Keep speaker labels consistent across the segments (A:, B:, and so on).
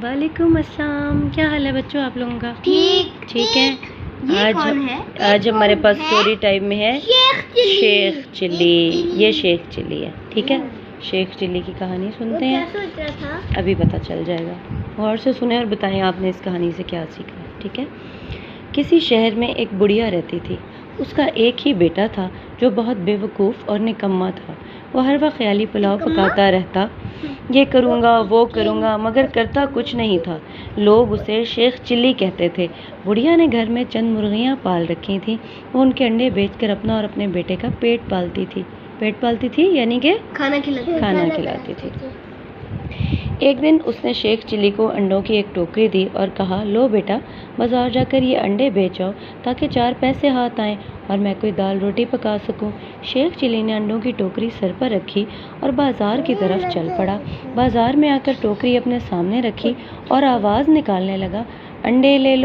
A: वालेकुम अस्सलाम। क्या हाल है बच्चों आप लोगों का?
B: ठीक
A: है।
B: ये कौन है?
A: आज हमारे पास स्टोरी टाइम में है शेख चिल्ली। ये शेख चिल्ली है, ठीक है। शेख चिल्ली की कहानी सुनते हैं,
B: सोच रहा था?
A: अभी पता चल जाएगा। गौर से सुने और बताएं आपने इस कहानी से क्या सीखा, ठीक है। किसी शहर में एक बुढ़िया रहती थी। उसका एक ही बेटा था जो बहुत बेवकूफ़ और निकम्मा था। वो हर वक्त ख्याली पुलाव पकाता रहता, ये करूँगा वो करूँगा, मगर करता कुछ नहीं था। लोग उसे शेख चिल्ली कहते थे। बुढ़िया ने घर में चंद मुर्गियाँ पाल रखी थीं। वो उनके अंडे बेचकर अपना और अपने बेटे का पेट पालती थी यानी कि खाना खिलाती थी। एक दिन उसने शेख चिल्ली को अंडों की एक टोकरी दी और कहा, लो बेटा, बाजार जाकर ये अंडे बेच आओ ताकि 4 पैसे हाथ आएं और मैं कोई दाल रोटी पका सकूं। शेख चिल्ली ने अंडों की टोकरी सर पर रखी और बाजार की तरफ चल पड़ा। बाजार में आकर टोकरी अपने सामने रखी और आवाज़ निकालने लगा, अंडे ले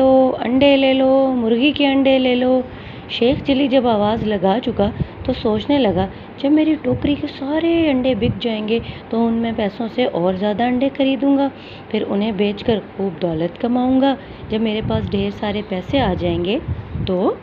A: लो, मुर्गी के अंडे ले लो। शेख चिल्ली जब आवाज़ लगा चुका तो सोचने लगा, जब मेरी टोकरी के सारे अंडे बिक जाएंगे तो उनमें पैसों से और ज़्यादा अंडे खरीदूंगा, फिर उन्हें बेचकर खूब दौलत कमाऊंगा। जब मेरे पास ढेर सारे पैसे आ जाएंगे तो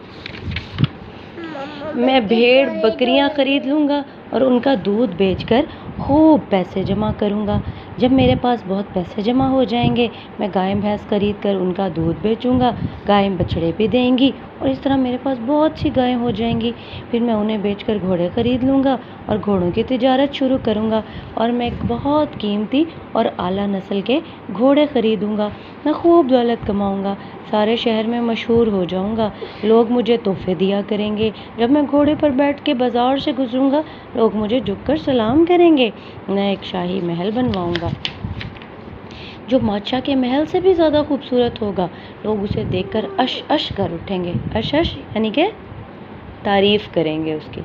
A: मैं भेड़ बकरियां खरीद लूँगा और उनका दूध बेचकर खूब पैसे जमा करूँगा। जब मेरे पास बहुत पैसे जमा हो जाएंगे मैं गाय भैंस खरीद कर उनका दूध बेचूँगा, गाय बछड़े भी देंगी और इस तरह मेरे पास बहुत सी गायें हो जाएंगी। फिर मैं उन्हें बेचकर घोड़े खरीद लूँगा और घोड़ों की तिजारत शुरू करूँगा और मैं एक बहुत कीमती और आला नस्ल के घोड़े खरीदूँगा। मैं खूब दौलत कमाऊँगा, सारे शहर में मशहूर हो जाऊँगा, लोग मुझे तोहफे दिया करेंगे। जब मैं घोड़े पर बैठ के बाजार से गुजरूँगा लोग मुझे झुककर सलाम करेंगे। मैं एक शाही महल बनवाऊँगा जो बादशाह के महल से भी ज़्यादा खूबसूरत होगा। लोग उसे देखकर अश अश कर उठेंगे। अश अश यानी कि तारीफ़ करेंगे उसकी।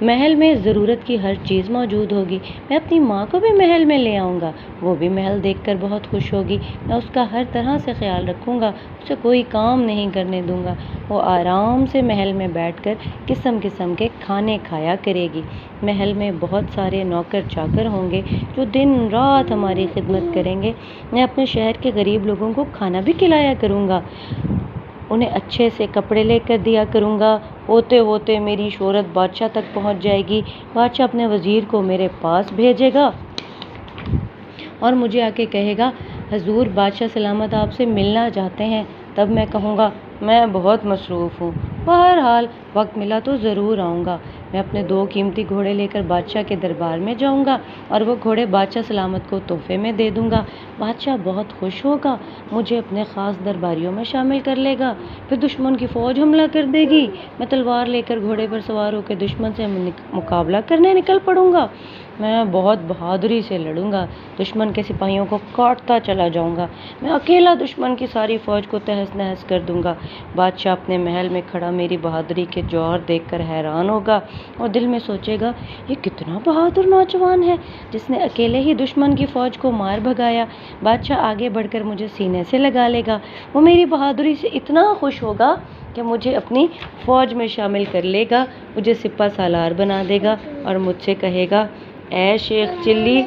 A: महल में ज़रूरत की हर चीज़ मौजूद होगी। मैं अपनी माँ को भी महल में ले आऊँगा, वो भी महल देखकर बहुत खुश होगी। मैं उसका हर तरह से ख्याल रखूँगा, उसे कोई काम नहीं करने दूँगा। वो आराम से महल में बैठकर किस्म किस्म के खाने खाया करेगी। महल में बहुत सारे नौकर चाकर होंगे जो दिन रात हमारी खिदमत करेंगे। मैं अपने शहर के गरीब लोगों को खाना भी खिलाया करूँगा, उन्हें अच्छे से कपड़े लेकर दिया करूँगा। होते होते मेरी शोहरत बादशाह तक पहुँच जाएगी। बादशाह अपने वज़ीर को मेरे पास भेजेगा और मुझे आके कहेगा, हजूर बादशाह सलामत आपसे मिलना चाहते हैं। तब मैं कहूँगा, मैं बहुत मसरूफ़ हूँ, बहरहाल वक्त मिला तो ज़रूर आऊँगा। मैं अपने 2 कीमती घोड़े लेकर बादशाह के दरबार में जाऊँगा और वो घोड़े बादशाह सलामत को तोहफे में दे दूँगा। बादशाह बहुत खुश होगा, मुझे अपने ख़ास दरबारियों में शामिल कर लेगा। फिर दुश्मन की फ़ौज हमला कर देगी। मैं तलवार लेकर घोड़े पर सवार होकर दुश्मन से मुकाबला करने निकल पड़ूँगा। मैं बहुत बहादुरी से लड़ूंगा, दुश्मन के सिपाहियों को काटता चला जाऊंगा। मैं अकेला दुश्मन की सारी फ़ौज को तहस नहस कर दूंगा। बादशाह अपने महल में खड़ा मेरी बहादुरी के जौहर देखकर हैरान होगा और दिल में सोचेगा, ये कितना बहादुर नौजवान है जिसने अकेले ही दुश्मन की फ़ौज को मार भगाया। बादशाह आगे बढ़कर मुझे सीने से लगा लेगा। वो मेरी बहादुरी से इतना खुश होगा कि मुझे अपनी फ़ौज में शामिल कर लेगा, मुझे सिपा सालार बना देगा और मुझसे कहेगा, ऐ शेख चिल्ली,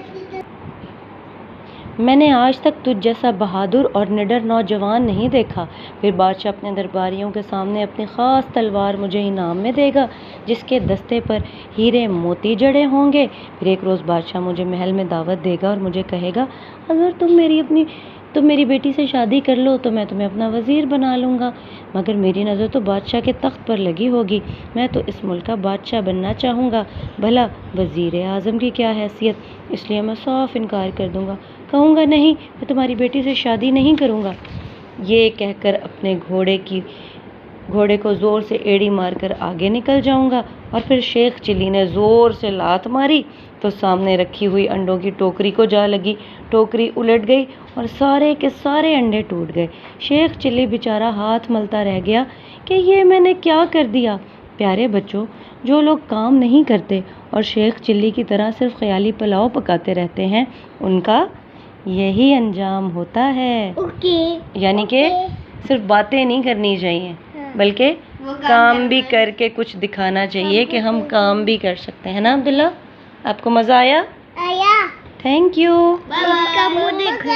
A: मैंने आज तक तुझ जैसा बहादुर और निडर नौजवान नहीं देखा। फिर बादशाह अपने दरबारियों के सामने अपनी ख़ास तलवार मुझे इनाम में देगा जिसके दस्ते पर हीरे मोती जड़े होंगे। फिर एक रोज़ बादशाह मुझे महल में दावत देगा और मुझे कहेगा, अगर तुम मेरी बेटी से शादी कर लो तो मैं तुम्हें अपना वज़ीर बना लूँगा, मगर मेरी नज़र तो बादशाह के तख्त पर लगी होगी। मैं तो इस मुल्क का बादशाह बनना चाहूँगा, भला वज़ीर आज़म की क्या हैसियत, इसलिए मैं साफ इनकार कर दूँगा, कहूँगा नहीं, मैं तुम्हारी बेटी से शादी नहीं करूँगा। ये कहकर अपने घोड़े को ज़ोर से एड़ी मारकर आगे निकल जाऊँगा और फिर शेख चिल्ली ने ज़ोर से लात मारी तो सामने रखी हुई अंडों की टोकरी को जा लगी। टोकरी उलट गई और सारे के सारे अंडे टूट गए। शेख चिल्ली बेचारा हाथ मलता रह गया कि ये मैंने क्या कर दिया। प्यारे बच्चों, जो लोग काम नहीं करते और शेख चिल्ली की तरह सिर्फ ख्याली पुलाव पकाते रहते हैं, उनका यही अंजाम होता है। यानी कि सिर्फ बातें नहीं करनी चाहिए, बल्कि काम भी करके कुछ दिखाना चाहिए कि हम काम भी कर सकते हैं ना। अब्दुल्ला, आपको मज़ा आया? Thank you.